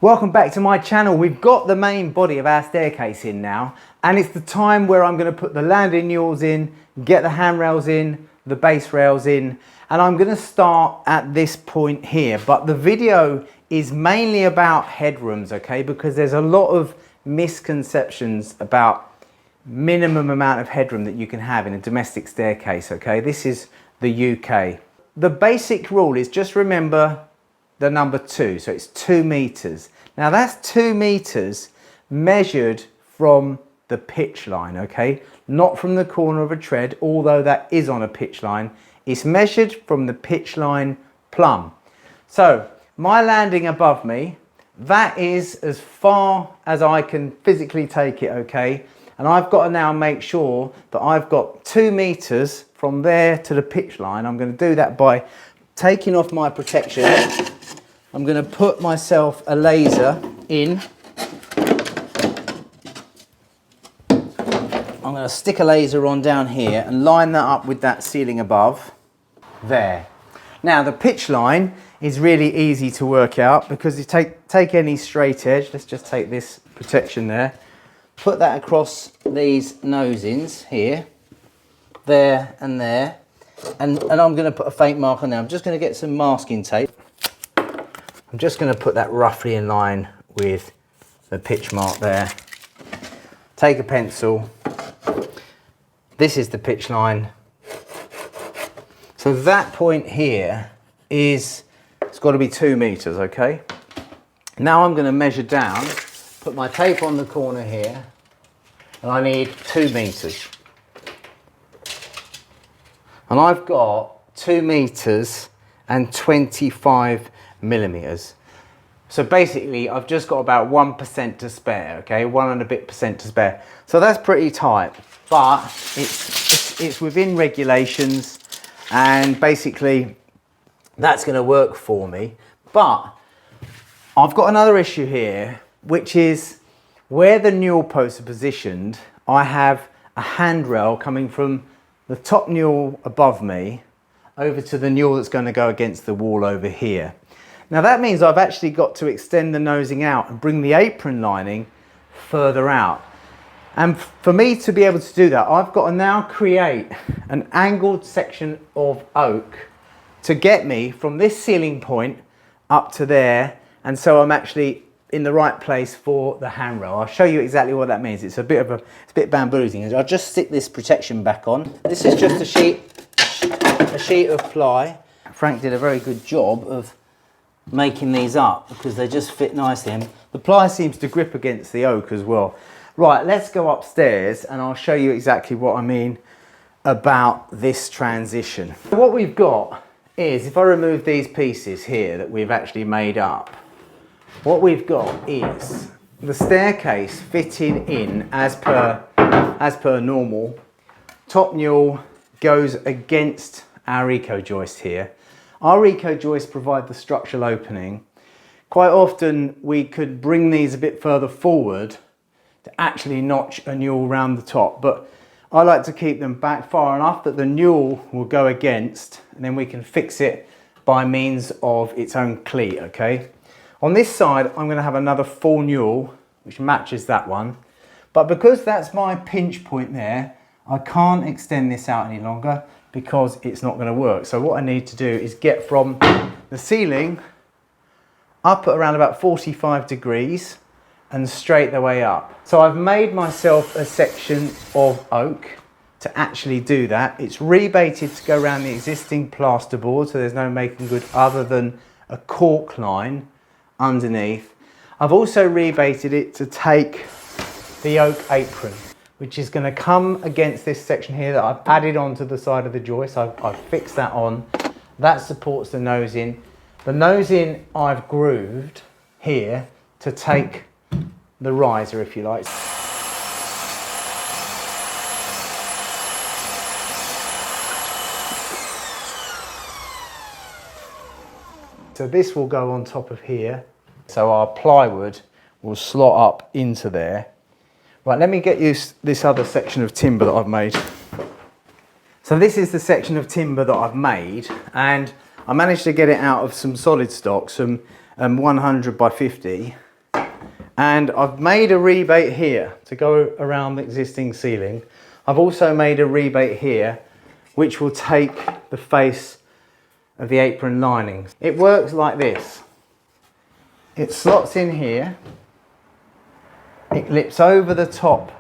Welcome back to my channel. We've got the main body of our staircase in now, and it's the time where I'm going to put the landing newels in, get the handrails in, the base rails in, and I'm going to start at this point here. But the video is mainly about headrooms, okay, because there's a lot of misconceptions about minimum amount of headroom that you can have in a domestic staircase, okay. This is the UK. The basic rule is just remember the number 2, so it's 2 meters. Now that's 2 meters measured from the pitch line, okay? Not from the corner of a tread, although that is on a pitch line. It's measured from the pitch line plumb. So my landing above me, that is as far as I can physically take it, okay? And I've got to now make sure that I've got 2 meters from there to the pitch line. I'm going to do that by taking off my protection. I'm going to put myself a laser in. I'm going to stick a laser on down here and line that up with that ceiling above. There. Now the pitch line is really easy to work out because you take any straight edge. Let's just take this protection there. Put that across these nosings here. There and there. And I'm going to put a faint mark on there. I'm just going to get some masking tape. I'm just going to put that roughly in line with the pitch mark there. Take a pencil. This is the pitch line. So that point here it's got to be 2 meters, okay? Now I'm going to measure down, put my tape on the corner here, and I need 2 meters. And I've got 2 meters and 25 millimeters. So basically I've just got about 1% to spare, okay, 1 and a bit percent to spare. So that's pretty tight, but it's within regulations, and basically that's going to work for me. But I've got another issue here, which is where the newel posts are positioned. I have a handrail coming from the top newel above me over to the newel that's going to go against the wall over here. Now that means I've actually got to extend the nosing out and bring the apron lining further out. And for me to be able to do that, I've got to now create an angled section of oak to get me from this ceiling point up to there. And so I'm actually in the right place for the handrail. I'll show you exactly what that means. It's a bit bamboozling. I'll just stick this protection back on. This is just a sheet of ply. Frank did a very good job of making these up because they just fit nicely, and the ply seems to grip against the oak as well. Right, let's go upstairs and I'll show you exactly what I mean about this transition. What we've got is, if I remove these pieces here that we've actually made up, what we've got is the staircase fitting in as per normal. Top newel goes against our eco joist here. Our eco joists provide the structural opening. Quite often we could bring these a bit further forward to actually notch a newel round the top, but I like to keep them back far enough that the newel will go against, and then we can fix it by means of its own cleat, okay? On this side I'm going to have another full newel which matches that one, but because that's my pinch point there, I can't extend this out any longer because it's not going to work. So what I need to do is get from the ceiling up at around about 45 degrees and straight the way up. So I've made myself a section of oak to actually do that. It's rebaited to go around the existing plasterboard, so there's no making good other than a cork line underneath. I've also rebaited it to take the oak apron, which is going to come against this section here that I've added onto the side of the joist. I've fixed that on. That supports the nosing. The nosing I've grooved here to take the riser, if you like. So this will go on top of here. So our plywood will slot up into there. Right, let me get you this other section of timber that I've made. So this is the section of timber that I've made, and I managed to get it out of some solid stock, some 100 by 50, And I've made a rebate here to go around the existing ceiling. I've also made a rebate here, which will take the face of the apron lining. It works like this. It slots in here. It lips over the top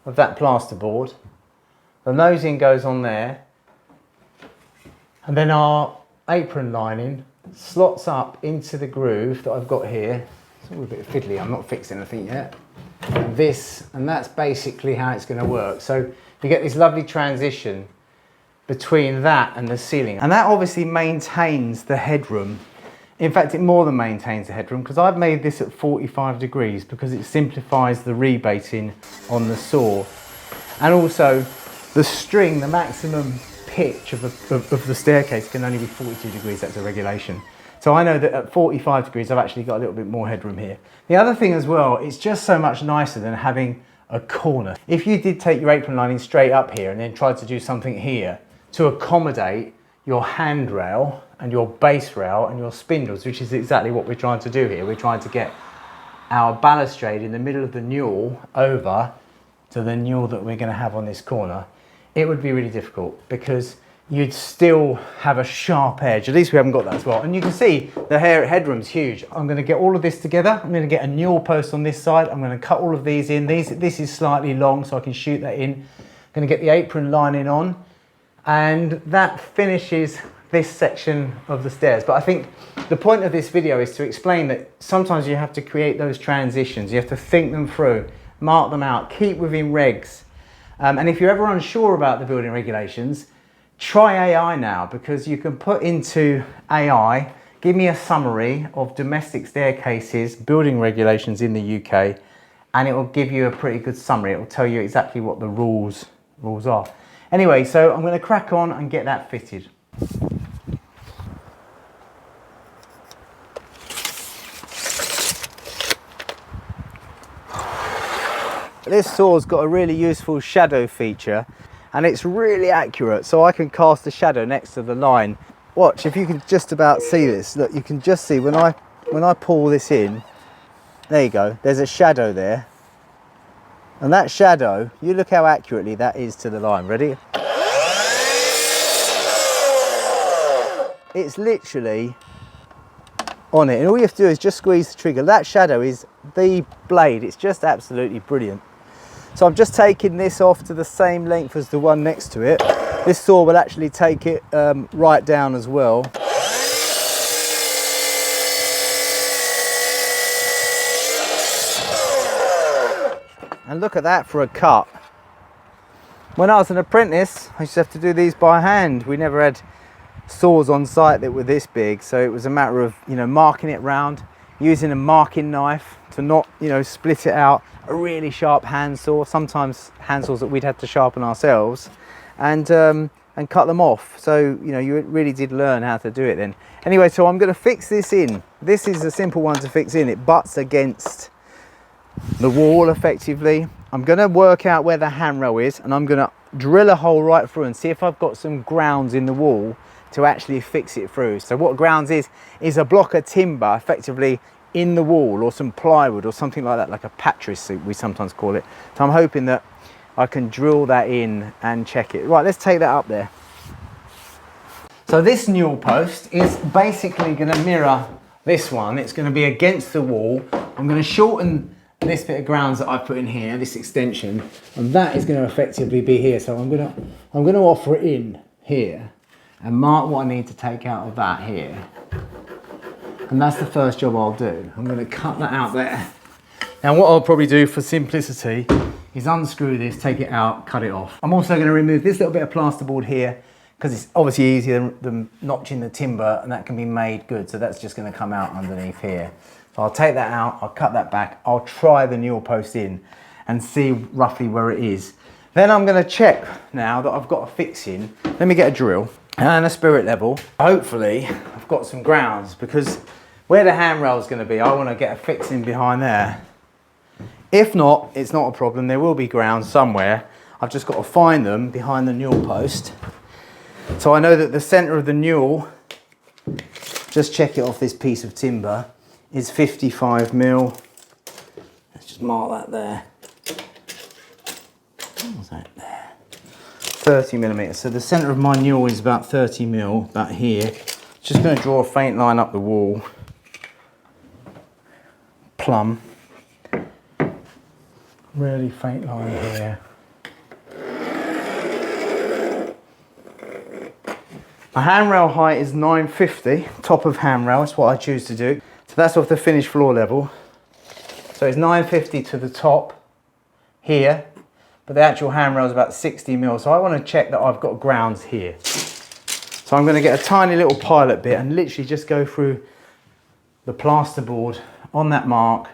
of that plasterboard. The nosing goes on there. And then our apron lining slots up into the groove that I've got here. It's all a bit fiddly, I'm not fixing anything yet. And that's basically how it's going to work. So you get this lovely transition between that and the ceiling. And that obviously maintains the headroom. In fact, it more than maintains the headroom, because I've made this at 45 degrees because it simplifies the rebating on the saw. And also the string, the maximum pitch of the staircase can only be 42 degrees, that's a regulation. So I know that at 45 degrees, I've actually got a little bit more headroom here. The other thing as well, it's just so much nicer than having a corner. If you did take your apron lining straight up here and then tried to do something here to accommodate your handrail and your base rail and your spindles, which is exactly what we're trying to do here. We're trying to get our balustrade in the middle of the newel over to the newel that we're going to have on this corner. It would be really difficult because you'd still have a sharp edge. At least we haven't got that as well. And you can see the headroom's huge. I'm going to get all of this together. I'm going to get a newel post on this side. I'm going to cut all of these in. This is slightly long, so I can shoot that in. I'm going to get the apron lining on, and that finishes this section of the stairs. But I think the point of this video is to explain that sometimes you have to create those transitions. You have to think them through, mark them out, keep within regs. And if you're ever unsure about the building regulations, try AI now, because you can put into AI, give me a summary of domestic staircases, building regulations in the UK, and it will give you a pretty good summary. It will tell you exactly what the rules are. Anyway, so I'm going to crack on and get that fitted. This saw's got a really useful shadow feature, and it's really accurate, so I can cast a shadow next to the line. Watch, if you can just about see this. Look, you can just see when I pull this in, there you go, there's a shadow there. And that shadow, you look how accurately that is to the line. Ready? It's literally on it, and all you have to do is just squeeze the trigger. That shadow is the blade. It's just absolutely brilliant. So I'm just taking this off to the same length as the one next to it. This saw will actually take it right down as well. And look at that for a cut. When I was an apprentice, I used to have to do these by hand. We never had saws on site that were this big, so it was a matter of, you know, marking it round, using a marking knife to not, you know, split it out, a really sharp handsaw, sometimes handsaws that we'd had to sharpen ourselves, and cut them off. So, you know, you really did learn how to do it then. Anyway, so I'm going to fix this in. This is a simple one to fix in. It butts against the wall effectively. I'm going to work out where the handrail is, and I'm going to drill a hole right through and see if I've got some grounds in the wall to actually fix it through. So what grounds is a block of timber effectively in the wall, or some plywood or something like that, like a patris we sometimes call it. So I'm hoping that I can drill that in and check it. Right, let's take that up there. So this newel post is basically going to mirror this one. It's going to be against the wall. I'm going to shorten this bit of grounds that I put in here, this extension, and that is going to effectively be here. So I'm going to offer it in here and mark what I need to take out of that here. And that's the first job I'll do. I'm going to cut that out there. Now what I'll probably do for simplicity is unscrew this, take it out, cut it off. I'm also going to remove this little bit of plasterboard here, because it's obviously easier than notching the timber, and that can be made good. So that's just going to come out underneath here. So I'll take that out, I'll cut that back, I'll try the newel post in and see roughly where it is. Then I'm going to check now that I've got a fix in. Let me get a drill and a spirit level. Hopefully I've got some grounds, because where the handrail is going to be, I want to get a fix in behind there. If not, it's not a problem. There will be grounds somewhere. I've just got to find them behind the newel post. So I know that the center of the newel, just check it off this piece of timber, is 55 mil. Just mark that there. What was that there? 30 millimeters. So the center of my newel is about 30 mil, about here. Just going to draw a faint line up the wall. Plumb. Really faint line here. My handrail height is 950, top of handrail, that's what I choose to do. So that's off the finished floor level. So it's 950 to the top here, but the actual handrail is about 60 mil. So I want to check that I've got grounds here. So I'm going to get a tiny little pilot bit and literally just go through the plasterboard on that mark.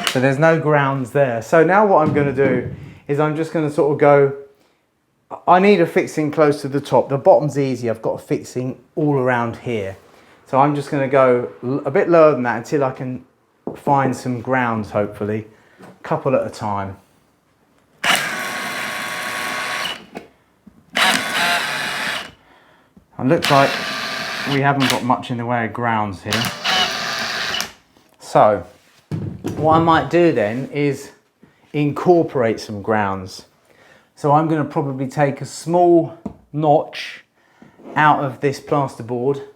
So there's no grounds there. So now what I'm going to do is I'm just going to sort of go, I need a fixing close to the top. The bottom's easy, I've got a fixing all around here. So I'm just going to go a bit lower than that until I can find some grounds, hopefully, a couple at a time. It looks like we haven't got much in the way of grounds here. So what I might do then is incorporate some grounds. So I'm going to probably take a small notch out of this plasterboard,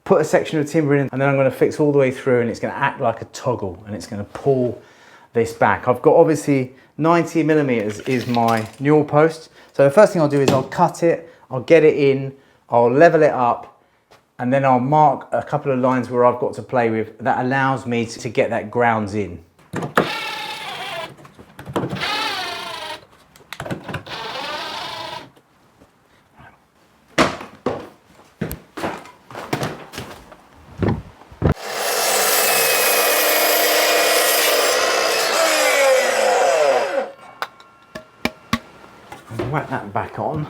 put a section of timber in, and then I'm going to fix all the way through, and it's going to act like a toggle and it's going to pull this back. I've got obviously 90 millimeters is my newel post. So the first thing I'll do is I'll cut it, I'll get it in, I'll level it up, and then I'll mark a couple of lines where I've got to play with. That allows me to get that grounds in. Whack that back on.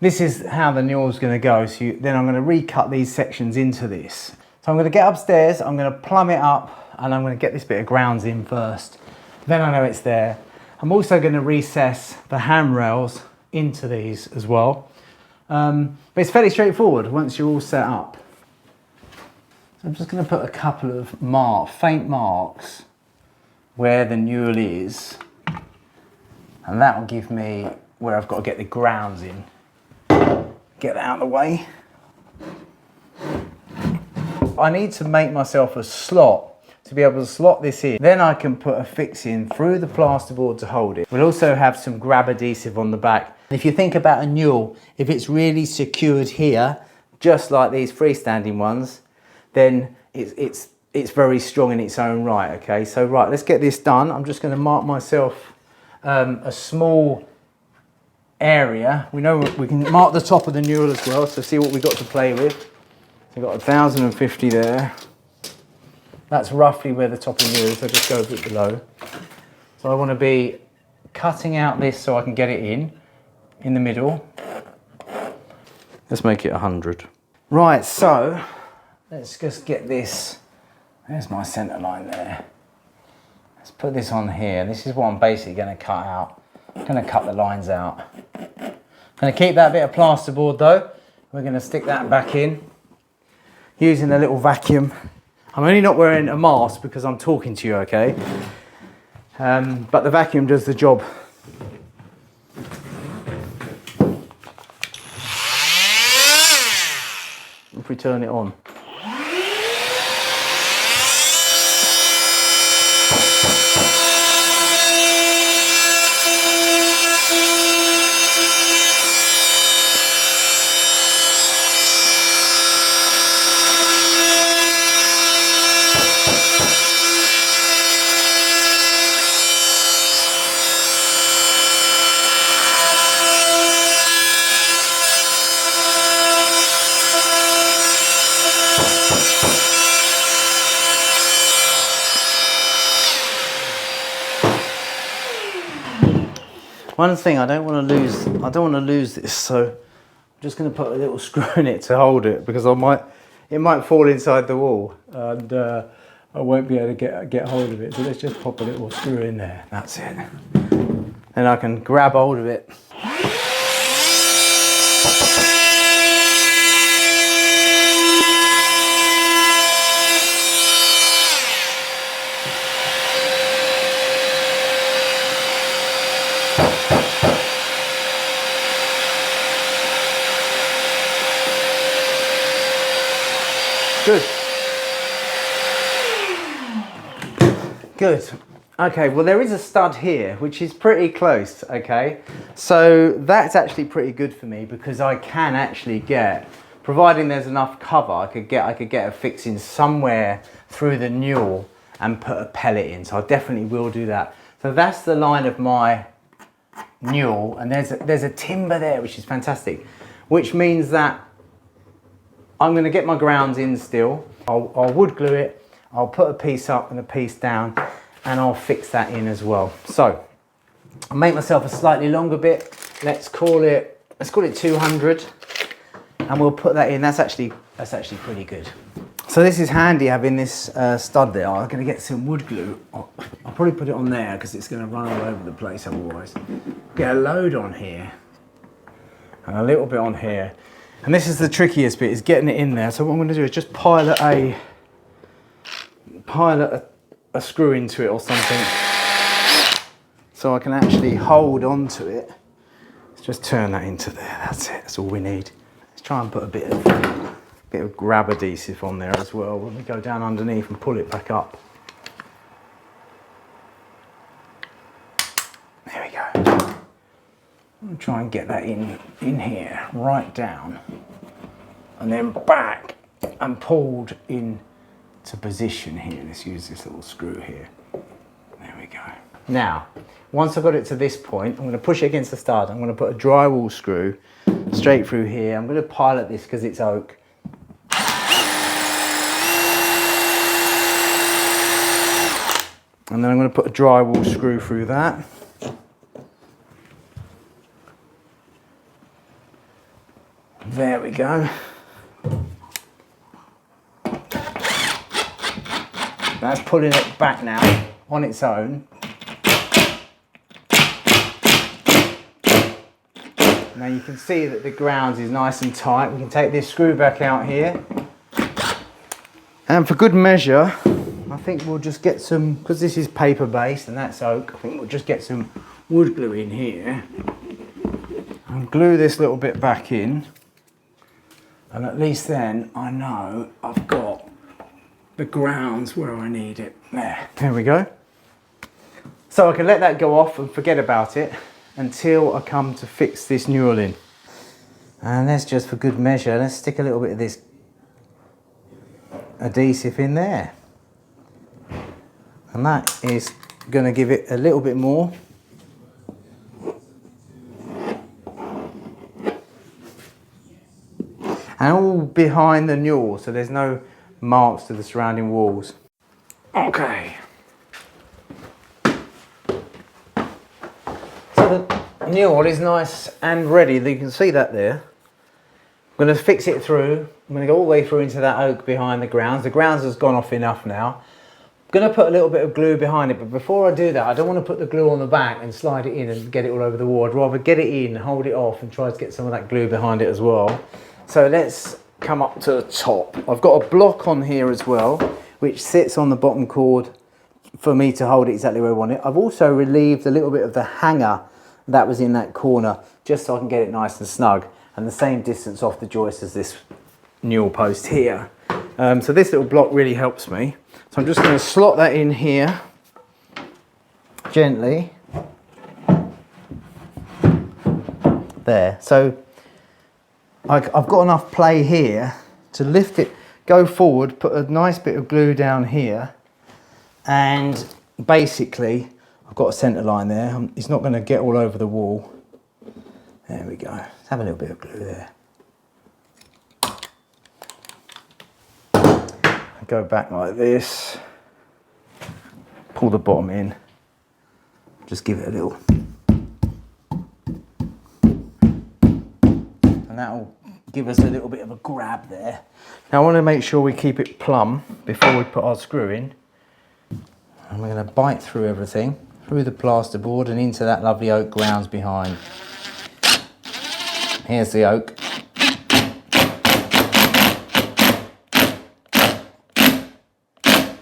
This is how the newel's going to go. So then I'm going to recut these sections into this. So I'm going to get upstairs, I'm going to plumb it up, and I'm going to get this bit of grounds in first. Then I know it's there. I'm also going to recess the handrails into these as well. But it's fairly straightforward once you're all set up. So I'm just going to put a couple of faint marks where the newel is, and that will give me where I've got to get the grounds in. Get that out of the way. I need to make myself a slot to be able to slot this in. Then I can put a fixing through the plasterboard to hold it. We'll also have some grab adhesive on the back. If you think about a newel, if it's really secured here, just like these freestanding ones, then it's very strong in its own right, okay? So right, let's get this done. I'm just going to mark myself a small area. We know we can mark the top of the newel as well, so see what we've got to play with. So we've got 1050 there. That's roughly where the top of the newel is, so just go a bit below. So I want to be cutting out this so I can get it in the middle. Let's make it 100. Right, so let's just get this. There's my centre line there. Let's put this on here. This is what I'm basically going to cut out. I'm going to cut the lines out. I'm going to keep that bit of plasterboard though. We're going to stick that back in using a little vacuum. I'm only not wearing a mask because I'm talking to you, okay? But the vacuum does the job. If we turn it on. One thing I don't want to lose this, so I'm just going to put a little screw in it to hold it, because it might fall inside the wall, and I won't be able to get hold of it. So let's just pop a little screw in there. That's it. And I can grab hold of it. Good. Good. Okay, well there is a stud here, which is pretty close, okay? So that's actually pretty good for me, because I can actually get, providing there's enough cover, I could get a fixing somewhere through the newel and put a pellet in. So I definitely will do that. So that's the line of my newel, and there's a timber there, which is fantastic, which means that I'm going to get my grounds in still. I'll wood glue it, I'll put a piece up and a piece down, and I'll fix that in as well. So I'll make myself a slightly longer bit. Let's call it 200, and we'll put that in. That's actually pretty good. So this is handy having this stud there. I'm going to get some wood glue. I'll probably put it on there because it's going to run all over the place otherwise. Get a load on here and a little bit on here. And this is the trickiest bit, is getting it in there. So what I'm going to do is just pilot a screw into it or something, so I can actually hold on to it. Let's just turn that into there. That's it. That's all we need. Let's try and put a bit of grab adhesive on there as well when we go down underneath and pull it back up. There we go. I'm try and get that in here, right down, and then back and pulled in to position here. Let's use this little screw here. There we go. Now, once I've got it to this point, I'm going to push it against the stud. I'm going to put a drywall screw straight through here. I'm going to pilot this because it's oak. And then I'm going to put a drywall screw through that. There we go. That's pulling it back now on its own. Now you can see that the grounds is nice and tight. We can take this screw back out here. And for good measure, I think we'll just get some, because this is paper based and that's oak, I think we'll just get some wood glue in here and glue this little bit back in. And at least then I know I've got the grounds where I need it. There we go. So I can let that go off and forget about it until I come to fix this newel in. And let's just, for good measure, let's stick a little bit of this adhesive in there. And that is going to give it a little bit more. And all behind the newel, so there's no marks to the surrounding walls. Okay. So the newel is nice and ready. You can see that there. I'm going to fix it through. I'm going to go all the way through into that oak behind the grounds. The grounds has gone off enough now. I'm going to put a little bit of glue behind it, but before I do that, I don't want to put the glue on the back and slide it in and get it all over the wall. I'd rather get it in, hold it off, and try to get some of that glue behind it as well. So let's come up to the top. I've got a block on here as well, which sits on the bottom cord for me to hold it exactly where I want it. I've also relieved a little bit of the hanger that was in that corner, just so I can get it nice and snug, and the same distance off the joist as this newel post here. So this little block really helps me. So I'm just going to slot that in here gently. There. So I've got enough play here to lift it, go forward, put a nice bit of glue down here, and basically I've got a centre line there. It's not going to get all over the wall. There we go. Let's have a little bit of glue there. Go back like this, pull the bottom in, just give it a little and that'll give us a little bit of a grab there. Now I want to make sure we keep it plumb before we put our screw in. And we're going to bite through everything, through the plasterboard and into that lovely oak grounds behind. Here's the oak.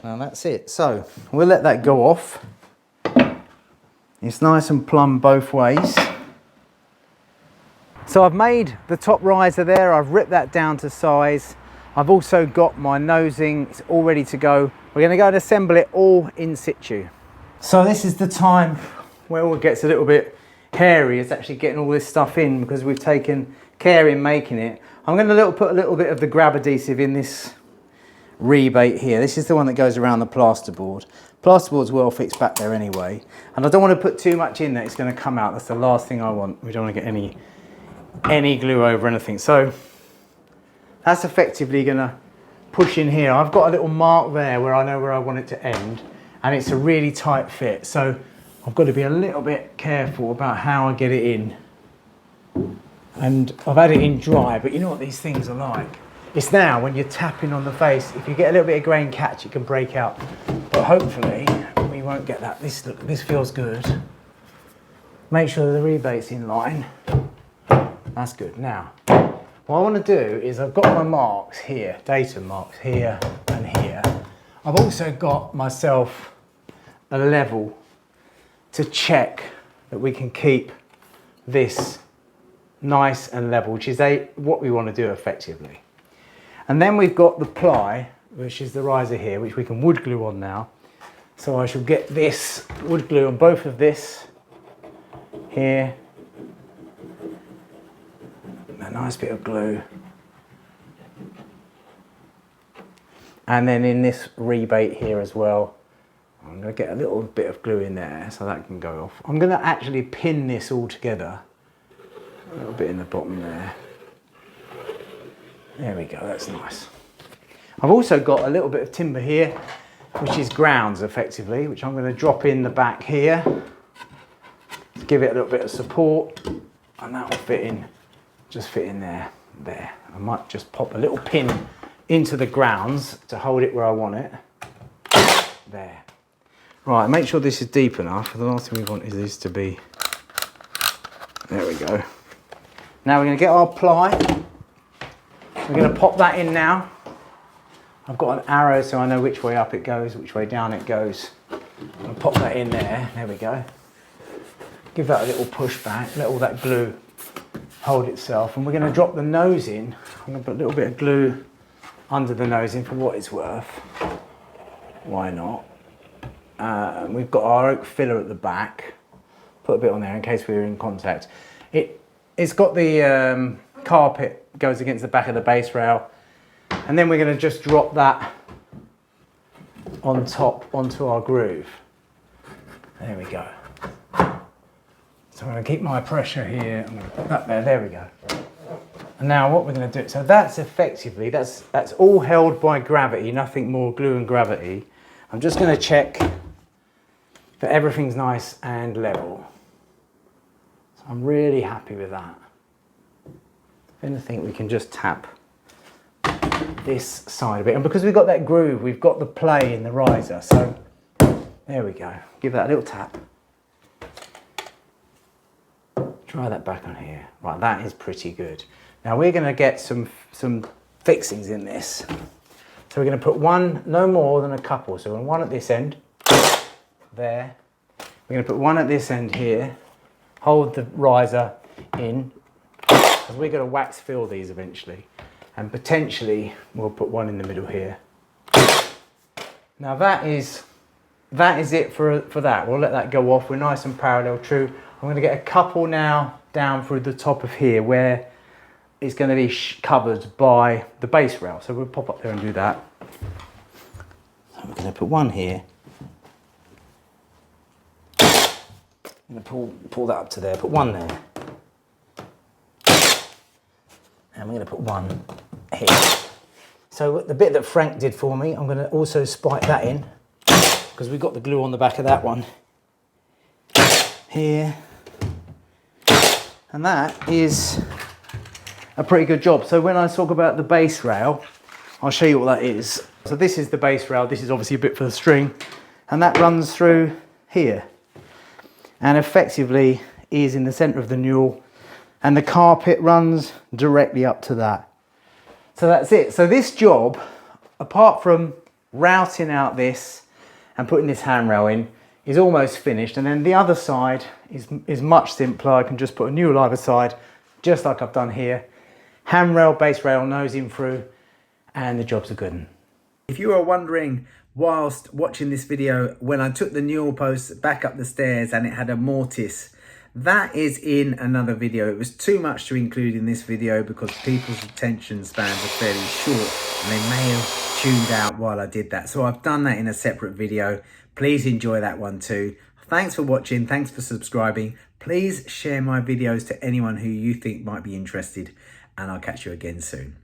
Now that's it. So we'll let that go off. It's nice and plumb both ways. So I've made the top riser there. I've ripped that down to size. I've also got my nosing. It's all ready to go. We're going to go and assemble it all in situ. So this is the time where it gets a little bit hairy. It's actually getting all this stuff in because we've taken care in making it. I'm going to put a little bit of the grab adhesive in this rebate here. This is the one that goes around the plasterboard. Plasterboard's well fixed back there anyway. And I don't want to put too much in that it's going to come out. That's the last thing I want. We don't want to get any glue over anything. So that's effectively going to push in here. I've got a little mark there where I know where I want it to end, and it's a really tight fit. So I've got to be a little bit careful about how I get it in. And I've had it in dry, but you know what these things are like. It's now when you're tapping on the face, if you get a little bit of grain catch, it can break out. But hopefully we won't get that. This feels good. Make sure the rebate's in line. That's good. Now, what I want to do is I've got my marks here, datum marks here and here. I've also got myself a level to check that we can keep this nice and level, which is what we want to do effectively. And then we've got the ply, which is the riser here, which we can wood glue on now. So I shall get this wood glue on both of this here. A nice bit of glue. And then in this rebate here as well, I'm going to get a little bit of glue in there so that can go off. I'm going to actually pin this all together. A little bit in the bottom there. There we go, that's nice. I've also got a little bit of timber here, which is grounds effectively, which I'm going to drop in the back here to give it a little bit of support, and that will fit in, just fit in there. There. I might just pop a little pin into the grounds to hold it where I want it. There. Right, make sure this is deep enough. The last thing we want is this to be, there we go. Now we're going to get our ply. We're going to pop that in now. I've got an arrow so I know which way up it goes, which way down it goes. I'll pop that in there. There we go. Give that a little push back, let all that glue hold itself. And we're going to drop the nose in. I'm going to put a little bit of glue under the nose in for what it's worth. Why not? We've got our oak filler at the back. Put a bit on there in case we're in contact. It's got the carpet goes against the back of the base rail, and then we're going to just drop that on top onto our groove. There we go. So I'm going to keep my pressure here. I'm going to put that there. There we go. And now what we're going to do, so that's effectively, that's all held by gravity, nothing more glue and gravity. I'm just going to check that everything's nice and level. So I'm really happy with that. If anything, we can just tap this side of it. And because we've got that groove, we've got the play in the riser. So there we go. Give that a little tap. Try that back on here. Right, that is pretty good. Now we're going to get some fixings in this. So we're going to put one, no more than a couple. So one at this end, there. We're going to put one at this end here. Hold the riser in. Because we're going to wax fill these eventually, and potentially we'll put one in the middle here. Now that is it for that. We'll let that go off. We're nice and parallel true. I'm going to get a couple now down through the top of here where it's going to be covered by the base rail. So we'll pop up there and do that. So we're going to put one here. I'm going to pull that up to there. Put one there. And we're going to put one here. So the bit that Frank did for me, I'm going to also spike that in because we've got the glue on the back of that one here. And that is a pretty good job. So when I talk about the base rail, I'll show you what that is. So this is the base rail. This is obviously a bit for the string, and that runs through here and effectively is in the center of the newel, and the carpet runs directly up to that. So that's it. So this job, apart from routing out this and putting this handrail in, is almost finished. And then the other side is much simpler. I can just put a newel either side, just like I've done here. Handrail, base rail, nose in through, and the job's a good one. If you are wondering whilst watching this video when I took the newel post back up the stairs and it had a mortise, that is in another video. It was too much to include in this video because people's attention spans are fairly short and they may have tuned out while I did that. So I've done that in a separate video. Please enjoy that one too. Thanks for watching. Thanks for subscribing. Please share my videos to anyone who you think might be interested, and I'll catch you again soon.